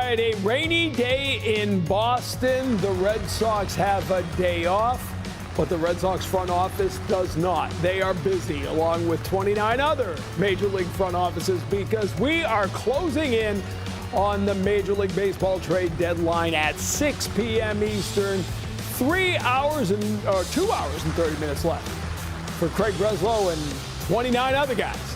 right, a rainy day in Boston. The Red Sox have a day off, but the Red Sox front office does not. They are busy, along with 29 other Major League front offices, because we are closing in on the Major League Baseball trade deadline at 6 p.m. Eastern. 2 hours and 30 minutes left for Craig Breslow and 29 other guys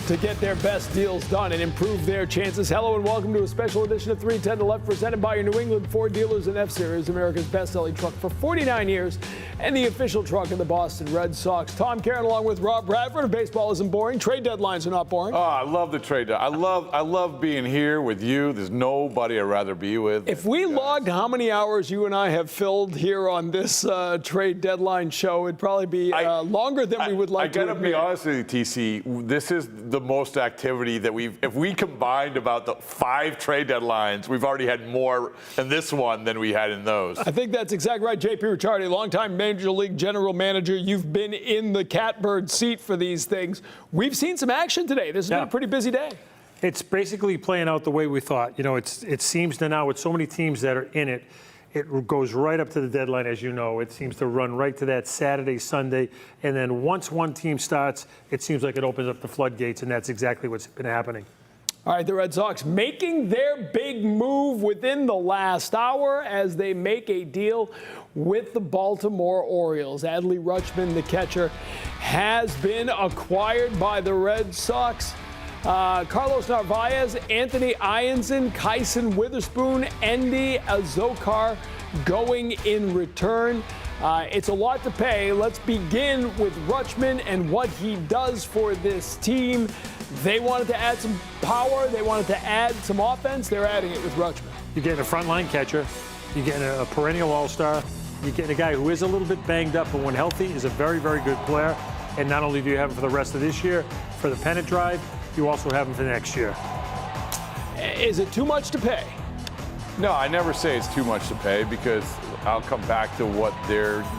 to get their best deals done and improve their chances. Hello and welcome to a special edition of 310 to Left, presented by your New England Ford dealers and F-Series, America's best-selling truck for 49 years and the official truck of the Boston Red Sox. Tom Caron along with Rob Bradford. Baseball isn't boring. Trade deadlines are not boring. Oh, I love the trade deadline. I love being here with you. There's nobody I'd rather be with. If we logged how many hours you and I have filled here on this trade deadline show, it'd probably be longer than we would like to admit. I gotta be honest with you, TC. This is the most activity that if we combined about the 5 trade deadlines, we've already had more in this one than we had in those. I think that's exactly right. JP Ricciardi, longtime Major League general manager. You've been in the catbird seat for these things. We've seen some action today. This has been a pretty busy day. It's basically playing out the way we thought. You know, it seems to now with so many teams that are in it, it goes right up to the deadline, as you know. It seems to run right to that Saturday, Sunday. And then once one team starts, it seems like it opens up the floodgates, and that's exactly what's been happening. All right, the Red Sox making their big move within the last hour as they make a deal with the Baltimore Orioles. Adley Rutschman, the catcher, has been acquired by the Red Sox. Carlos Narvaez, Anthony Ianson, Kyson Witherspoon, Endy Azokar going in return. It's a lot to pay. Let's begin with Rutschman and what he does for this team. They wanted to add some power. They wanted to add some offense. They're adding it with Rutschman. You're getting a frontline catcher. You're getting a perennial all-star. You're getting a guy who is a little bit banged up, but when healthy is a very, very good player. And not only do you have him for the rest of this year, for the pennant drive, you also have him for next year. Is it too much to pay? No, I never say it's too much to pay, because I'll come back to what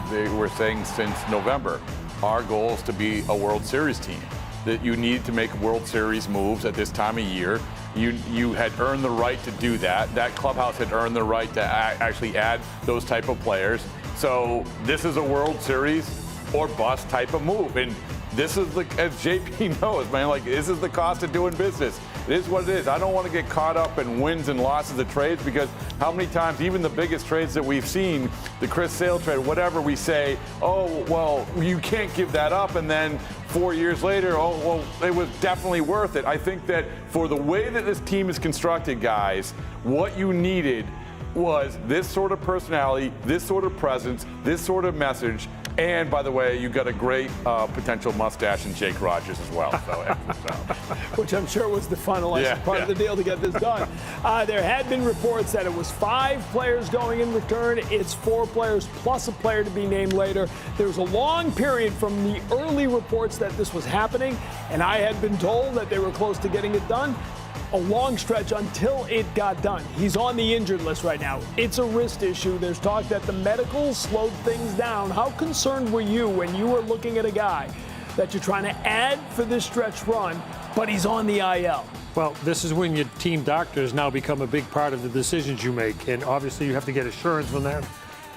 they were saying since November. Our goal is to be a World Series team. That you need to make World Series moves at this time of year. You had earned the right to do that. That clubhouse had earned the right to actually add those type of players. So this is a World Series or bust type of move. And this is, as JP knows, man, like, this is the cost of doing business. It is what it is. I don't want to get caught up in wins and losses of trades, because how many times, even the biggest trades that we've seen, the Chris Sale trade, whatever, we say, oh, well, you can't give that up. And then 4 years later, oh, well, it was definitely worth it. I think that for the way that this team is constructed, guys, what you needed was this sort of personality, this sort of presence, this sort of message. And by the way, you got a great potential mustache in Jake Rogers as well. So, which I'm sure was the finalizing part of the deal to get this done. There had been reports that it was 5 players going in return. It's 4 players plus a player to be named later. There was a long period from the early reports that this was happening, and I had been told that they were close to getting it done. A long stretch until it got done. He's on the injured list right now. It's a wrist issue. There's talk that the medicals slowed things down. How concerned were you when you were looking at a guy that you're trying to add for this stretch run, but he's on the IL? Well, this is when your team doctors now become a big part of the decisions you make. And obviously you have to get assurance from them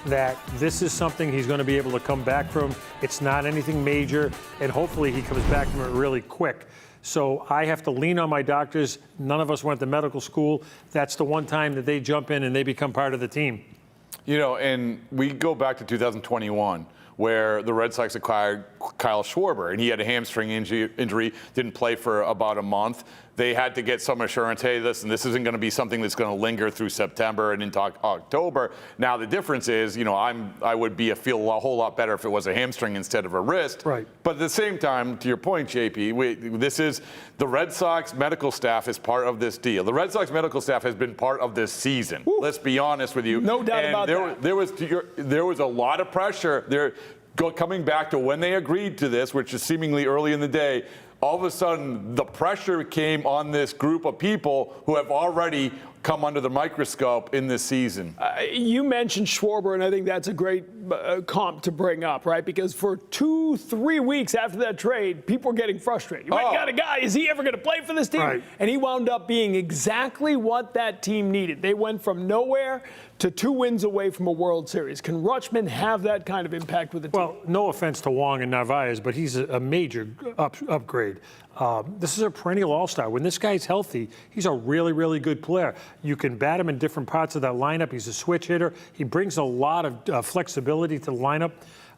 that this is something he's going to be able to come back from. It's not anything major, and hopefully he comes back from it really quick. So I have to lean on my doctors. None of us went to medical school. That's the one time that they jump in and they become part of the team. You know, and we go back to 2021, where the Red Sox acquired Kyle Schwarber, and he had a hamstring injury, didn't play for about a month. They had to get some assurance, hey, listen, this isn't going to be something that's going to linger through September and into October. Now, the difference is, you know, I would feel a whole lot better if it was a hamstring instead of a wrist. Right. But at the same time, to your point, JP, this is the Red Sox medical staff is part of this deal. The Red Sox medical staff has been part of this season. Woo. Let's be honest with you. No doubt about that. There was a lot of pressure there coming back to when they agreed to this, which is seemingly early in the day. All of a sudden, the pressure came on this group of people who have already come under the microscope in this season. You mentioned Schwarber, and I think that's a great comp to bring up, right? Because for 2-3 weeks after that trade, people were getting frustrated. You might got a guy, is he ever going to play for this team? Right. And he wound up being exactly what that team needed. They went from nowhere to 2 wins away from a World Series. Can Rutschman have that kind of impact with the team? Well, no offense to Wong and Narvaez, but he's a major upgrade. This is a perennial all-star. When this guy's healthy, he's a really, really good player. You can bat him in different parts of that lineup. He's a switch hitter. He brings a lot of flexibility to the lineup.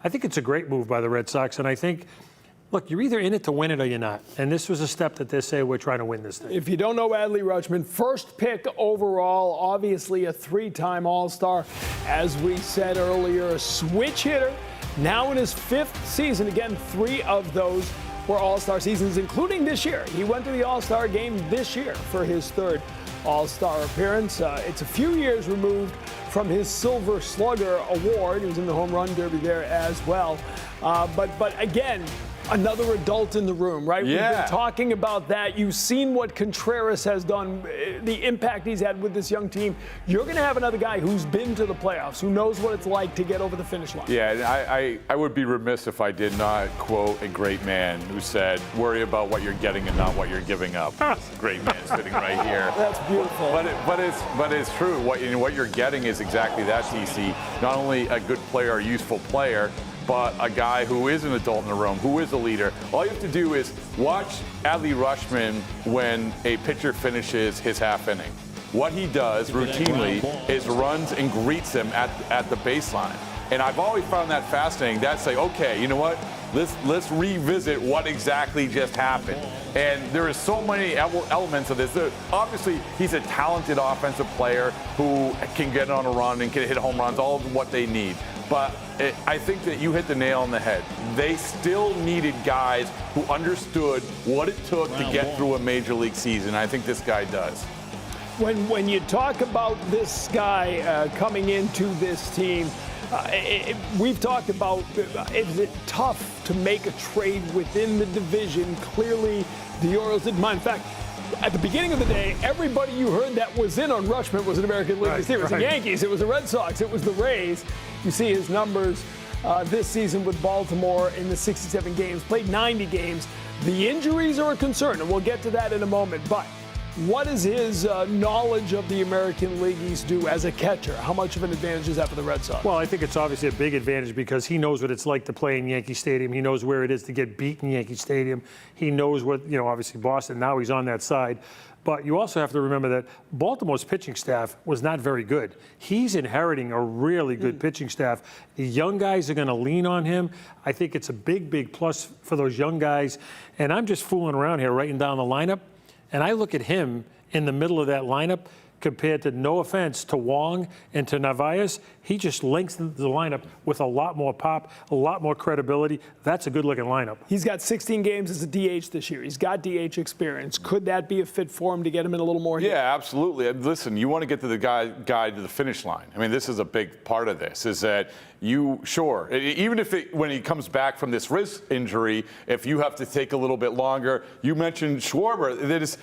I think it's a great move by the Red Sox, and I think, look, you're either in it to win it or you're not. And this was a step that they say we're trying to win this thing. If you don't know Adley Rutschman, first pick overall, obviously a 3-time All-Star. As we said earlier, a switch hitter. Now in his 5th season, again, 3 of those were All-Star seasons, including this year. He went to the All-Star game this year for his 3rd All-Star appearance. It's a few years removed from his Silver Slugger award. He was in the Home Run Derby there as well. But again, another adult in the room, right? Yeah. We've been talking about that. You've seen what Contreras has done, the impact he's had with this young team. You're going to have another guy who's been to the playoffs, who knows what it's like to get over the finish line. Yeah, and I would be remiss if I did not quote a great man who said, worry about what you're getting and not what you're giving up. That's a great man sitting right here. That's beautiful. But it's true. What you're getting is exactly that, TC. Not only a good player, a useful player, but a guy who is an adult in the room, who is a leader. All you have to do is watch Adley Rutschman when a pitcher finishes his half inning. What he does routinely is runs and greets him at the baseline. And I've always found that fascinating. That's like, okay, you know what? Let's revisit what exactly just happened. And there is so many elements of this. Obviously, he's a talented offensive player who can get on a run and can hit home runs, all of what they need. But I think that you hit the nail on the head. They still needed guys who understood what it took to get through a major league season. I think this guy does. When you talk about this guy coming into this team, we've talked about, is it tough to make a trade within the division? Clearly, the Orioles didn't mind. In fact, at the beginning of the day, everybody you heard that was in on Rutschman was an American League team. It was the Yankees, it was the Red Sox, it was the Rays. You see his numbers this season with Baltimore in the 67 games, played 90 games. The injuries are a concern, and we'll get to that in a moment. But what does his knowledge of the American League East do as a catcher? How much of an advantage is that for the Red Sox? Well, I think it's obviously a big advantage because he knows what it's like to play in Yankee Stadium. He knows where it is to get beat in Yankee Stadium. He knows what, obviously Boston, now he's on that side. But you also have to remember that Baltimore's pitching staff was not very good. He's inheriting a really good pitching staff. The young guys are going to lean on him. I think it's a big, big plus for those young guys. And I'm just fooling around here, writing down the lineup. And I look at him in the middle of that lineup compared to, no offense, to Wong and to Narvaez. He just links the lineup with a lot more pop, a lot more credibility. That's a good-looking lineup. He's got 16 games as a DH this year. He's got DH experience. Could that be a fit for him to get him in a little more? Yeah, absolutely. And listen, you want to get to the guy to the finish line. I mean, this is a big part of this, is that even if when he comes back from this wrist injury, if you have to take a little bit longer, you mentioned Schwarber.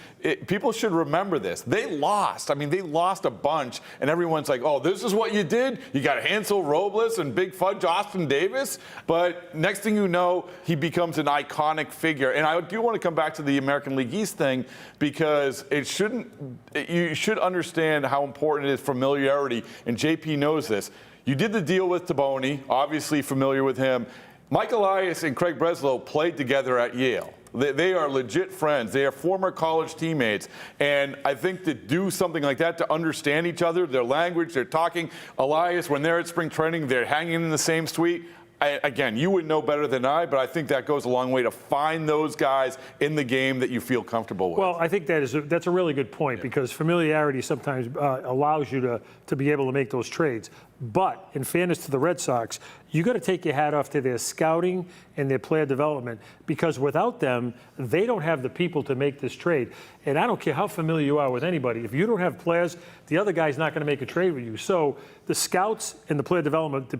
People should remember this. They lost. I mean, they lost a bunch, and everyone's like, oh, this is what you did? You got Hansel Robles and Big Fudge Austin Davis? But next thing you know, he becomes an iconic figure. And I do want to come back to the American League East thing, because you should understand how important it is, familiarity, and JP knows this. You did the deal with Taboni, obviously familiar with him. Mike Elias and Craig Breslow played together at Yale. They are legit friends. They are former college teammates. And I think to do something like that, to understand each other, their language, they're talking. Elias, when they're at spring training, they're hanging in the same suite. Again, you would know better than I, but I think that goes a long way to find those guys in the game that you feel comfortable with. Well, I think that's a really good point, because familiarity sometimes allows you to be able to make those trades. But in fairness to the Red Sox, you got to take your hat off to their scouting and their player development, because without them, they don't have the people to make this trade. And I don't care how familiar you are with anybody. If you don't have players, the other guy's not going to make a trade with you. So the scouts and the player development,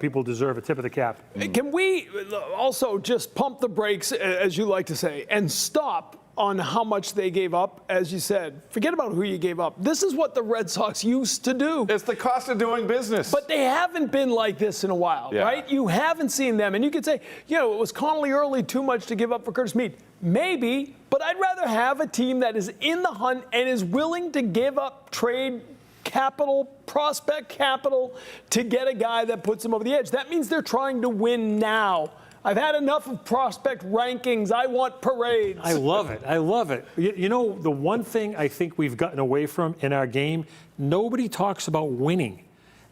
people deserve a tip of the cap. Can we also just pump the brakes, as you like to say, and stop on how much they gave up. As you said, forget about who you gave up. This is what the Red Sox used to do. It's the cost of doing business. But they haven't been like this in a while, right? You haven't seen them. And you could say, it was Connolly early too much to give up for Curtis Mead. Maybe, but I'd rather have a team that is in the hunt and is willing to give up trade capital, prospect capital, to get a guy that puts them over the edge. That means they're trying to win now. I've had enough of prospect rankings. I want parades. I love it. I love it. You know, the one thing I think we've gotten away from in our game, nobody talks about winning.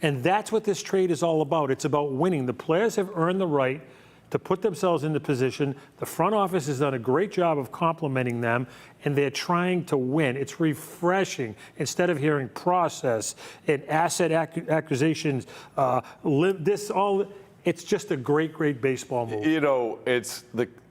And that's what this trade is all about. It's about winning. The players have earned the right to put themselves in the position. The front office has done a great job of complimenting them, and they're trying to win. It's refreshing instead of hearing process and asset acquisitions, It's just a great, great baseball move. You know,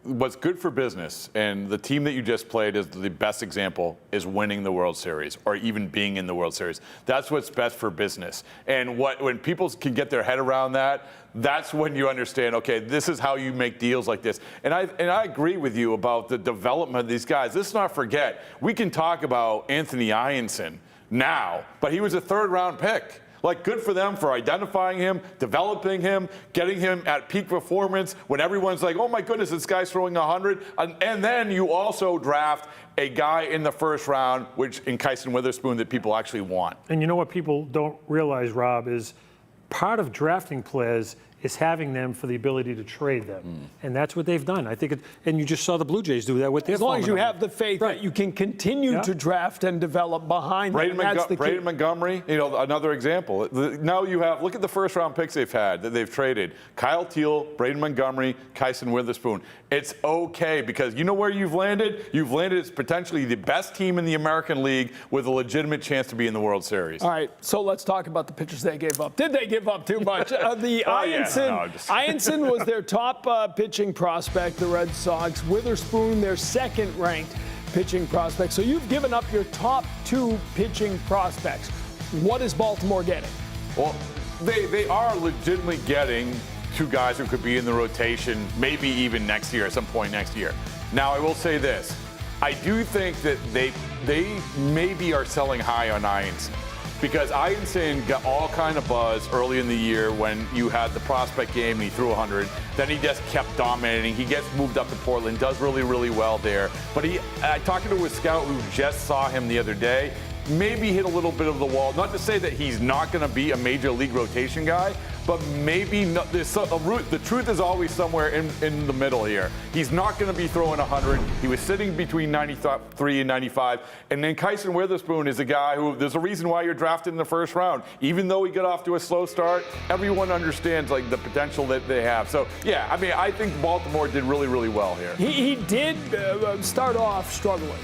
what's good for business, and the team that you just played is the best example, is winning the World Series or even being in the World Series. That's what's best for business. And when people can get their head around that, that's when you understand, okay, this is how you make deals like this. And I agree with you about the development of these guys. Let's not forget, we can talk about Anthony Ianson now, but he was a third-round pick. Like, good for them for identifying him, developing him, getting him at peak performance when everyone's like, oh my goodness, this guy's throwing 100. And then you also draft a guy in the first round, which in Kyson Witherspoon, that people actually want. And you know what people don't realize, Rob, is part of drafting players is having them for the ability to trade them. And that's what they've done. I think and you just saw the Blue Jays do that with their As long as you have the faith that you can continue to draft and develop behind them. Braden Montgomery, another example. Now you have, look at the first round picks they've had that they've traded. Kyle Teal, Braden Montgomery, Kyson Witherspoon. It's okay because you know where you've landed? You've landed as potentially the best team in the American League with a legitimate chance to be in the World Series. All right, so let's talk about the pitchers they gave up. Did they give up too much? Ianson was their top pitching prospect, the Red Sox. Witherspoon, their second-ranked pitching prospect. So you've given up your top two pitching prospects. What is Baltimore getting? Well, they are legitimately getting two guys who could be in the rotation, maybe even next year, at some point next year. Now, I will say this. I do think that they maybe are selling high on Ianson. Because Ianson got all kind of buzz early in the year when you had the prospect game and he threw 100. Then he just kept dominating. He gets moved up to Portland, does really, really well there. But talking to a scout who just saw him the other day, maybe hit a little bit of the wall. Not to say that he's not going to be a major league rotation guy, but maybe not. The truth is always somewhere in the middle here. He's not going to be throwing 100. He was sitting between 93 and 95. And then Kyson Witherspoon is a guy who, there's a reason why you're drafted in the first round. Even though he got off to a slow start, everyone understands the potential that they have. So, yeah, I mean, I think Baltimore did really, really well here. He did start off struggling,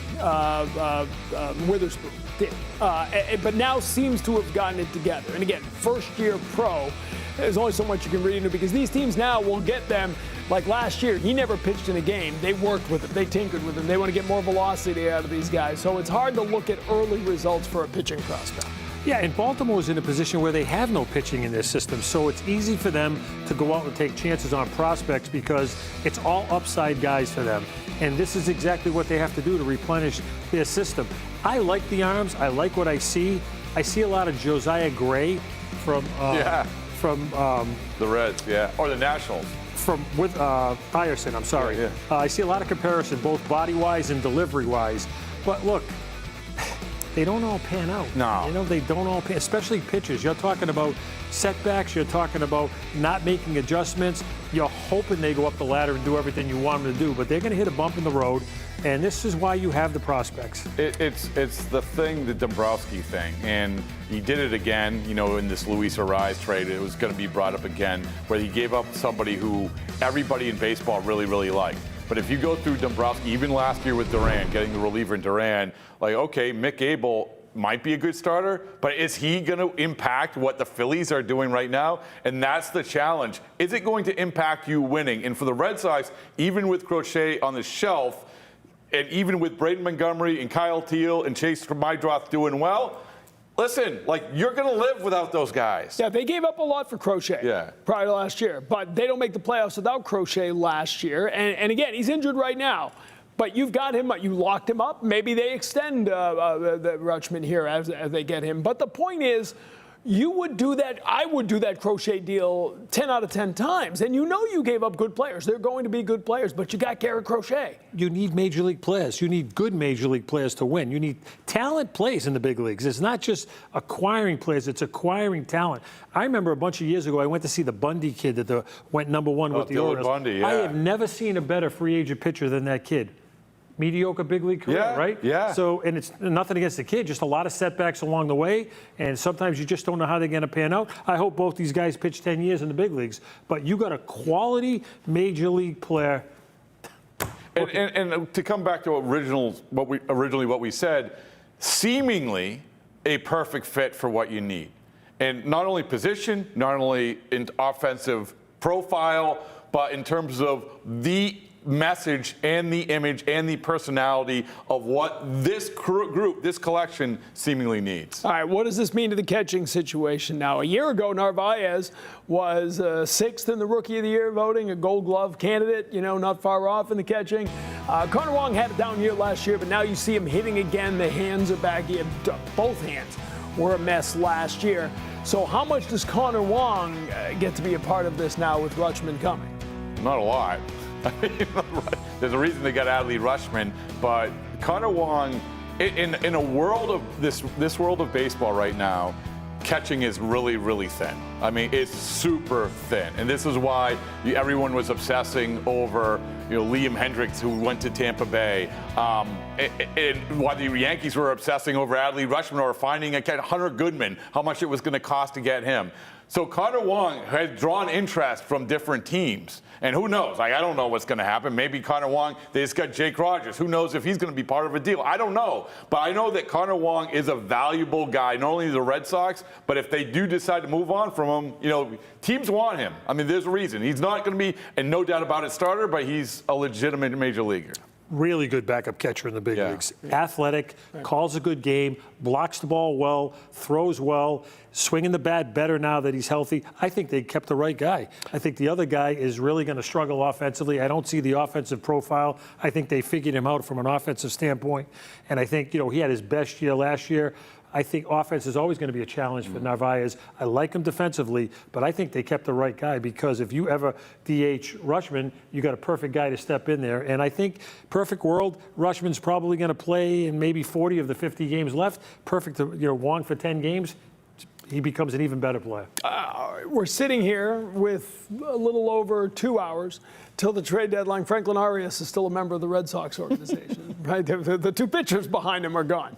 Witherspoon did. But now seems to have gotten it together. And again, first-year pro. There's only so much you can read into because these teams now will get them. Like last year, he never pitched in a game. They worked with him. They tinkered with him. They want to get more velocity out of these guys. So it's hard to look at early results for a pitching prospect. Yeah, and Baltimore's in a position where they have no pitching in their system. So it's easy for them to go out and take chances on prospects because it's all upside guys for them. And this is exactly what they have to do to replenish their system. I like the arms. I like what I see. I see a lot of Josiah Gray from the Reds, or the Nationals. With Ianson, I'm sorry. Yeah. I see a lot of comparison, both body-wise and delivery-wise. But look, they don't all pan out. No. They don't all pan, especially pitchers. You're talking about setbacks. You're talking about not making adjustments. You're hoping they go up the ladder and do everything you want them to do. But they're going to hit a bump in the road, and this is why you have the prospects. It's the thing, the Dombrowski thing. And he did it again, in this Luis Arraez trade. It was going to be brought up again, where he gave up somebody who everybody in baseball really, really liked. But if you go through Dombrowski, even last year with Duran, getting the reliever in Duran, okay, Mick Abel might be a good starter, but is he going to impact what the Phillies are doing right now? And that's the challenge. Is it going to impact you winning? And for the Red Sox, even with Crochet on the shelf, and even with Braden Montgomery and Kyle Teal and Chase Maidroth doing well, listen, you're going to live without those guys. Yeah, they gave up a lot for Crochet prior to last year, but they don't make the playoffs without Crochet last year. And again, he's injured right now. But you've got him. You locked him up. Maybe they extend the Rutschman here as they get him. But the point is, you would do that. I would do that Crochet deal 10 out of 10 times. And you know you gave up good players. They're going to be good players, but you got Garrett Crochet. You need major league players. You need good major league players to win. You need talent plays in the big leagues. It's not just acquiring players. It's acquiring talent. I remember a bunch of years ago, I went to see the Bundy kid that went #1 with the Orioles. Bundy, yeah. I have never seen a better free agent pitcher than that kid. Mediocre big league career, right? Yeah. So, and it's nothing against the kid, just a lot of setbacks along the way, and sometimes you just don't know how they're going to pan out. I hope both these guys pitch 10 years in the big leagues, but you got a quality major league player. And to come back to what we said, seemingly a perfect fit for what you need. And not only position, not only in offensive profile, but in terms of the message and the image and the personality of what this group, this collection seemingly needs. All right, what does this mean to the catching situation now? A year ago, Narvaez was 6th in the Rookie of the Year voting, a Gold Glove candidate, not far off in the catching. Connor Wong had a down year last year, but now you see him hitting again. The hands are back. He had both hands were a mess last year. So how much does Connor Wong get to be a part of this now with Rutschman coming? Not a lot. There's a reason they got Adley Rutschman, but Connor Wong, in a world of this world of baseball right now, catching is really, really thin. I mean, it's super thin, and this is why everyone was obsessing over Liam Hendricks, who went to Tampa Bay, and why the Yankees were obsessing over Adley Rutschman or finding Hunter Goodman, how much it was going to cost to get him. So Connor Wong has drawn interest from different teams. And who knows? I don't know what's going to happen. Maybe Connor Wong, they just got Jake Rogers. Who knows if he's going to be part of a deal? I don't know. But I know that Connor Wong is a valuable guy, not only to the Red Sox, but if they do decide to move on from him, teams want him. I mean, there's a reason. He's not going to be, and no doubt about it, starter, but he's a legitimate major leaguer. Really good backup catcher in the big leagues. Athletic, calls a good game, blocks the ball well, throws well, swinging the bat better now that he's healthy. I think they kept the right guy. I think the other guy is really going to struggle offensively. I don't see the offensive profile. I think they figured him out from an offensive standpoint. And I think, he had his best year last year. I think offense is always going to be a challenge for Narvaez. I like him defensively, but I think they kept the right guy because if you ever DH Rutschman, you got a perfect guy to step in there. And I think perfect world, Rutschman's probably going to play in maybe 40 of the 50 games left. Perfect, Wong for 10 games. He becomes an even better player. We're sitting here with a little over 2 hours till the trade deadline. Franklin Arias is still a member of the Red Sox organization, right? The two pitchers behind him are gone.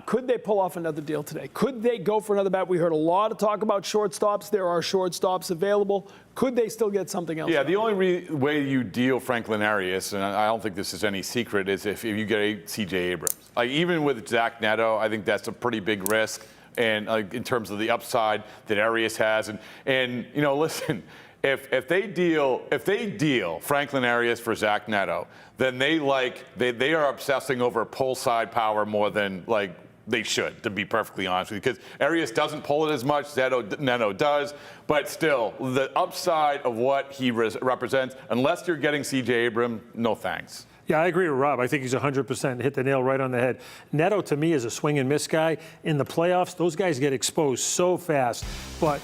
Could they pull off another deal today? Could they go for another bat? We heard a lot of talk about shortstops. There are shortstops available. Could they still get something else? Yeah, the only way you deal Franklin Arias, and I don't think this is any secret, is if you get a C.J. Abrams. Like even with Zach Neto, I think that's a pretty big risk. And in terms of the upside that Arias has, and listen, if they deal Franklin Arias for Zach Neto, then they are obsessing over pull side power more than they should, to be perfectly honest with you, because Arias doesn't pull it as much, Neto does, but still the upside of what he represents, unless you're getting C.J. Abrams, no thanks. Yeah, I agree with Rob. I think he's 100% hit the nail right on the head. Neto, to me, is a swing and miss guy. In the playoffs, those guys get exposed so fast. But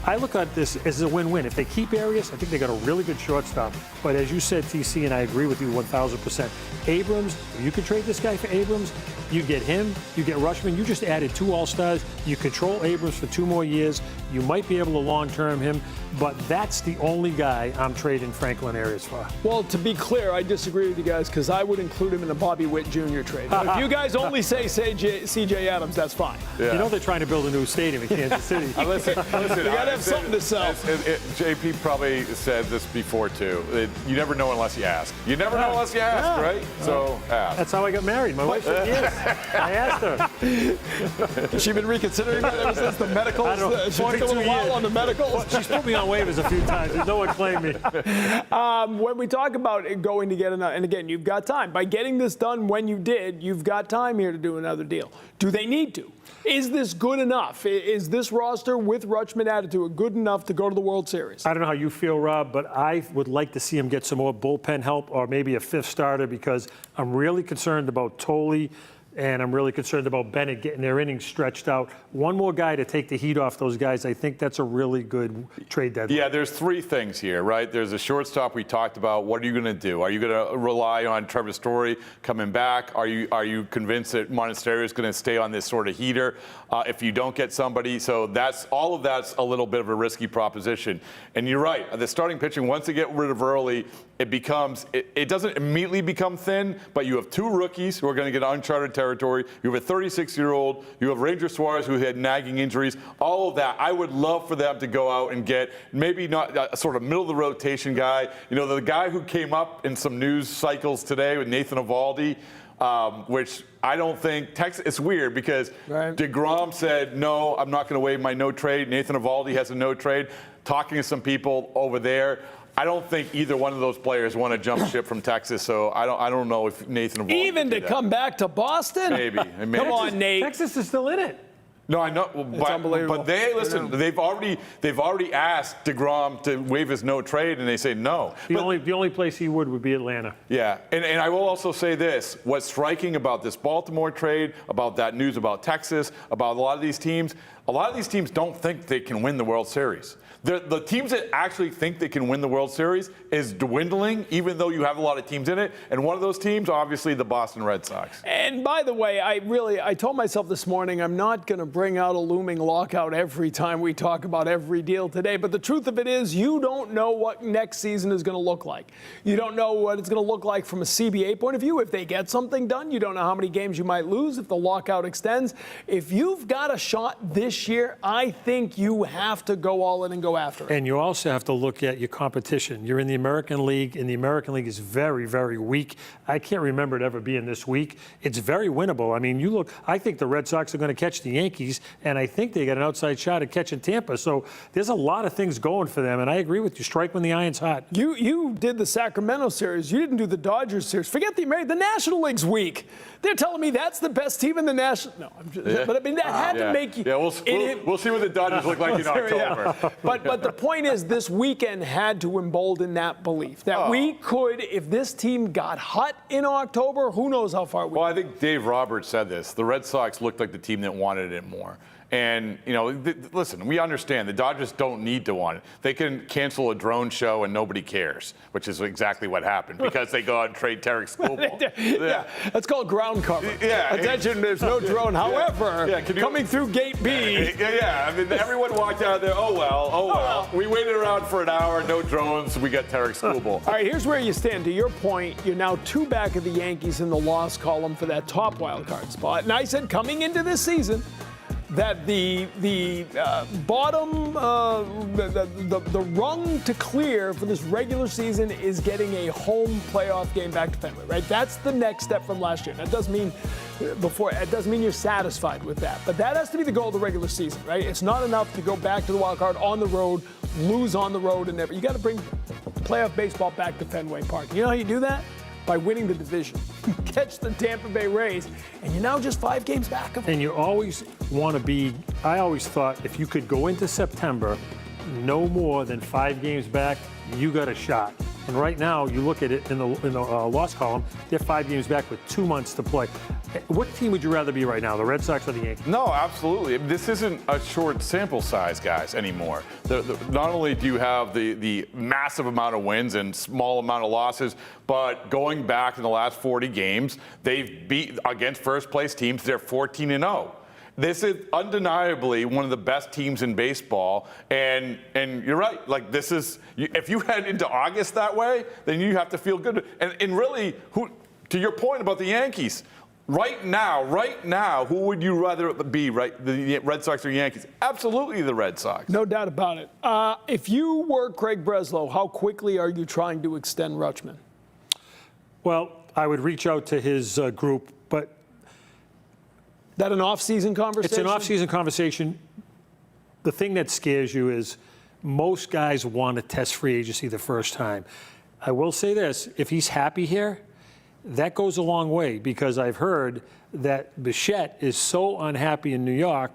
I look at this as a win-win. If they keep Arias, I think they got a really good shortstop. But as you said, TC, and I agree with you 1,000%. Abrams, if you could trade this guy for Abrams, you get him, you get Rutschman. You just added 2 All-Stars. You control Abrams for 2 more years. You might be able to long-term him. But that's the only guy I'm trading Franklin Arias for. Well, to be clear, I disagree with you guys because I would include him in a Bobby Witt Jr. trade. If you guys only say C.J. Adams, that's fine. Yeah. They're trying to build a new stadium in Kansas City. Listen, you got to have something to sell. JP probably said this before, too. You never know unless you ask. You never know unless you ask, right? So ask. That's how I got married. My wife said yes. I asked her. Has she been reconsidering that ever since the medicals? I don't know, She took a little while on the medicals. She's put me on waivers a few times. No one claimed me. When we talk about going to get another, and again, you've got time. By getting this done when you did, you've got time here to do another deal. Do they need to? Is this good enough? Is this roster with Rutschman added to it good enough to go to the World Series? I don't know how you feel, Rob, but I would like to see him get some more bullpen help or maybe a fifth starter because I'm really concerned about Tolley and I'm really concerned about Bennett getting their innings stretched out. One more guy to take the heat off those guys. I think that's a really good trade deadline. Yeah, there's three things here, right? There's a shortstop we talked about. What are you going to do? Are you going to rely on Trevor Story coming back? Are you convinced that Monasterio is going to stay on this sort of heater if you don't get somebody? So that's all of that's a little bit of a risky proposition. And you're right. The starting pitching, once they get rid of early, it doesn't immediately become thin, but you have two rookies who are going to get uncharted territory. You have a 36-year-old. You have Ranger Suarez, who had nagging injuries. All of that. I would love for them to go out and get maybe not a sort of middle of the rotation guy. You know, the guy who came up in some news cycles today with Nathan Eovaldi, which I don't think Texas. It's weird because DeGrom said no, I'm not going to waive my no trade. Nathan Eovaldi has a no trade. Talking to some people over there. I don't think either one of those players want to jump ship from Texas, so I don't know if Nathan Eovaldi even to come back to Boston. Maybe. Come on, Nate. Texas is still in it. No, I know, It's unbelievable. but they've already asked DeGrom to waive his no trade, and they say no. The only place he would be Atlanta. Yeah, and I will also say this: what's striking about this Baltimore trade, about that news about Texas, about a lot of these teams don't think they can win the World Series. The teams that actually think they can win the World Series is dwindling, even though you have a lot of teams in it. And one of those teams, obviously, the Boston Red Sox. And by the way, I told myself this morning I'm not going to bring out a looming lockout every time we talk about every deal today. But the truth of it is you don't know what next season is going to look like. You don't know what it's going to look like from a CBA point of view. If they get something done, you don't know how many games you might lose if the lockout extends. If you've got a shot this year, I think you have to go all in and go after it. And you also have to look at your competition. You're in the American League, and the American League is very, very weak. I can't remember it ever being this weak. It's very winnable. I mean, you look, I think the Red Sox are going to catch the Yankees, and I think they got an outside shot at catching Tampa. So there's a lot of things going for them, and I agree with you. Strike when the iron's hot. You did the Sacramento series. You didn't do the Dodgers series. Forget the American. The National League's weak. They're telling me that's the best team in the National. No, but I mean that had to make you. Yeah, we'll see what the Dodgers look like in October. Yeah. But the point is, this weekend had to embolden that belief that we could, if this team got hot in October, who knows how far we. Well, I think Dave Roberts said this. The Red Sox looked like the team that wanted it more. And, you know, listen, we understand the Dodgers don't need to want it. They can cancel a drone show and nobody cares, which is exactly what happened because they go out and trade Tarek Skubal. Yeah, that's called ground cover. Yeah. Attention, there's no drone. However, coming through gate B. Yeah, I mean, everyone walked out there, oh well. We waited around for an hour, no drones, we got Tarek Skubal. All right, here's where you stand. To your point, you're now 2 back of the Yankees in the loss column for that top wild card spot. And I said coming into this season, that the bottom, the rung to clear for this regular season is getting a home playoff game back to Fenway, right? That's the next step from last year. That doesn't mean it doesn't mean you're satisfied with that, but that has to be the goal of the regular season, right? It's not enough to go back to the wild card on the road, lose on the road, and never. You got to bring playoff baseball back to Fenway Park. You know how you do that? By winning the division. Catch the Tampa Bay Rays, and you're now just 5 games back of them. And you always want to be, I always thought if you could go into September no more than 5 games back, you got a shot. And right now, you look at it in the loss column, they're 5 games back with 2 months to play. What team would you rather be right now, the Red Sox or the Yankees? No, absolutely. This isn't a short sample size, guys, anymore. Not only do you have the massive amount of wins and small amount of losses, but going back in the last 40 games, they've beat against first-place teams. They're 14-0. This is undeniably one of the best teams in baseball, and you're right. Like this is, if you head into August that way, then you have to feel good. And really, to your point about the Yankees, right now, who would you rather be? Right, the Red Sox or Yankees? Absolutely, the Red Sox. No doubt about it. If you were Craig Breslow, how quickly are you trying to extend Rutschman? Well, I would reach out to his group, but. That an off-season conversation? It's an off-season conversation. The thing that scares you is most guys want to test free agency the first time. I will say this, if he's happy here, that goes a long way, because I've heard that Bichette is so unhappy in New York,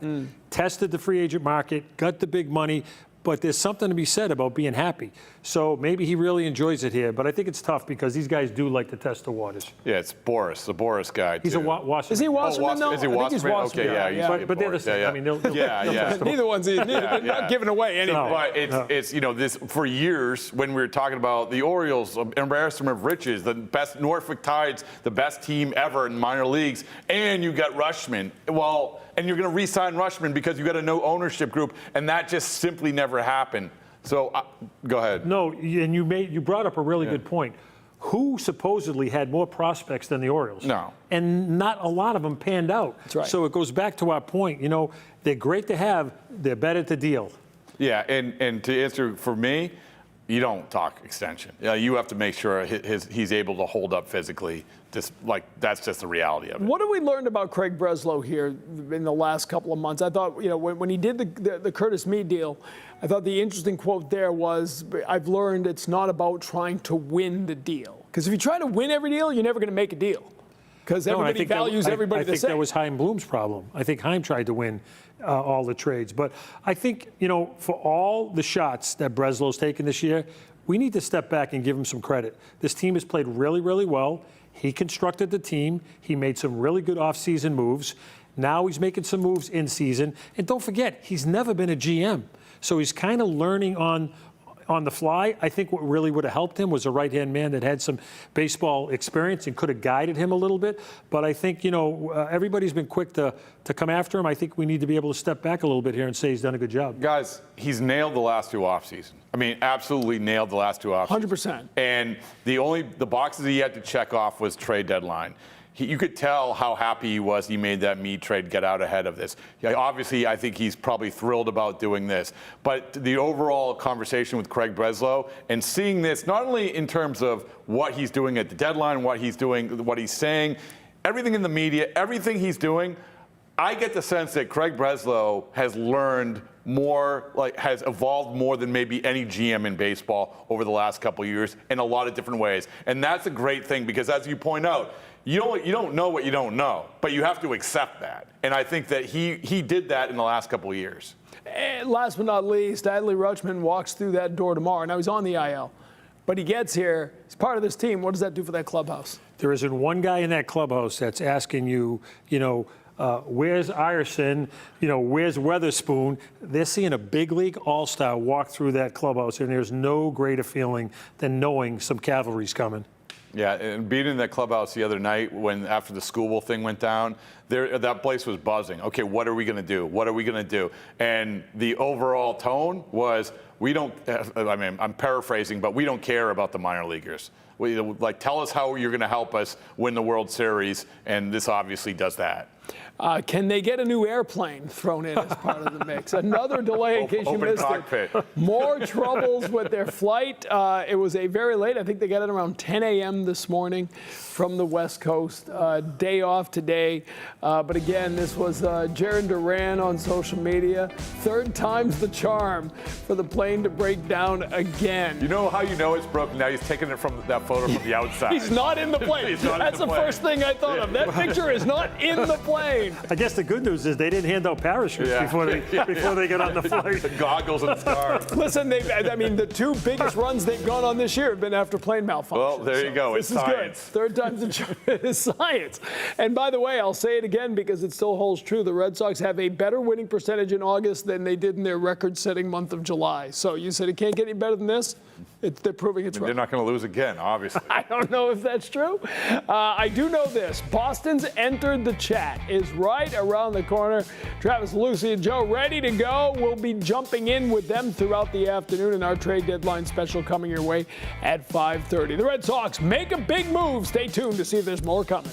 tested the free agent market, got the big money, but there's something to be said about being happy. So maybe he really enjoys it here, but I think it's tough because these guys do like to test the waters. Yeah, it's Boris, the Boris guy. He's a Wasserman. Is he Wasserman? Is he Wasserman? Okay, yeah. But they're the same. I mean, they'll Neither one's not giving away anything. No. But it's this for years when we were talking about the Orioles, embarrassment of riches, the best Norfolk Tides, the best team ever in minor leagues, and you got Rutschman. Well, and you're going to re-sign Rutschman because you got a no ownership group, and that just simply never happened. So go ahead. No, and you brought up a really good point. Who supposedly had more prospects than the Orioles? No. And not a lot of them panned out. That's right. So it goes back to our point. They're great to have. They're better to deal. Yeah, and to answer for me, you don't talk extension. You have to make sure he's able to hold up physically. That's just the reality of it. What have we learned about Craig Breslow here in the last couple of months? I thought, when he did the Curtis Meade deal, I thought the interesting quote there was, I've learned it's not about trying to win the deal. Because if you try to win every deal, you're never going to make a deal. Because everybody values everybody the same. I think that was Chaim Bloom's problem. I think Chaim tried to win all the trades. But I think, for all the shots that Breslow's taken this year, we need to step back and give him some credit. This team has played really, really well. He constructed the team. He made some really good offseason moves. Now he's making some moves in season. And don't forget, he's never been a GM. So he's kind of learning on the fly. I think what really would have helped him was a right-hand man that had some baseball experience and could have guided him a little bit. But I think, everybody's been quick to come after him. I think we need to be able to step back a little bit here and say he's done a good job. Guys, he's nailed the last two offseasons. I mean, absolutely nailed the last two offseasons. 100%. And the boxes he had to check off was trade deadline. You could tell how happy he was he made that Meade trade get out ahead of this. Obviously, I think he's probably thrilled about doing this. But the overall conversation with Craig Breslow and seeing this, not only in terms of what he's doing at the deadline, what he's doing, what he's saying, everything in the media, everything he's doing, I get the sense that Craig Breslow has learned more, has evolved more than maybe any GM in baseball over the last couple of years in a lot of different ways. And that's a great thing because, as you point out, you don't know what you don't know, but you have to accept that. And I think that he did that in the last couple of years. And last but not least, Adley Rutschman walks through that door tomorrow. Now he's on the IL, but he gets here. He's part of this team. What does that do for that clubhouse? There isn't one guy in that clubhouse that's asking you, where's Iverson? Where's Weatherspoon? They're seeing a big league all-star walk through that clubhouse, and there's no greater feeling than knowing some cavalry's coming. Yeah, and being in that clubhouse the other night after the Schoolville thing went down, that place was buzzing. Okay, what are we going to do? What are we going to do? And the overall tone was, I'm paraphrasing, but we don't care about the minor leaguers. Tell us how you're going to help us win the World Series, and this obviously does that. Can they get a new airplane thrown in as part of the mix? Another delay in case you missed cockpit. it. More troubles with their flight. It was a very late. I think they got it around 10 a.m. this morning from the West Coast. Day off today. But again, this was Jaron Duran on social media. Third time's the charm for the plane to break down again. You know how you know it's broken? Now he's taking it from that photo from the outside. He's not in the plane. That's the first thing I thought of. That picture is not in the plane. I guess the good news is they didn't hand out parachutes before they got on the flight. The goggles and scarves. Listen, the two biggest runs they've gone on this year have been after plane malfunction. Well, there you go. It's science. Third time's the charm. It is science. And by the way, I'll say it again because it still holds true. The Red Sox have a better winning percentage in August than they did in their record-setting month of July. So you said it can't get any better than this? They're proving it's right. They're not going to lose again, obviously. I don't know if that's true. I do know this. Boston's entered the chat. Is right around the corner. Travis, Lucy, and Joe ready to go. We'll be jumping in with them throughout the afternoon in our trade deadline special coming your way at 5:30. The Red Sox make a big move. Stay tuned to see if there's more coming.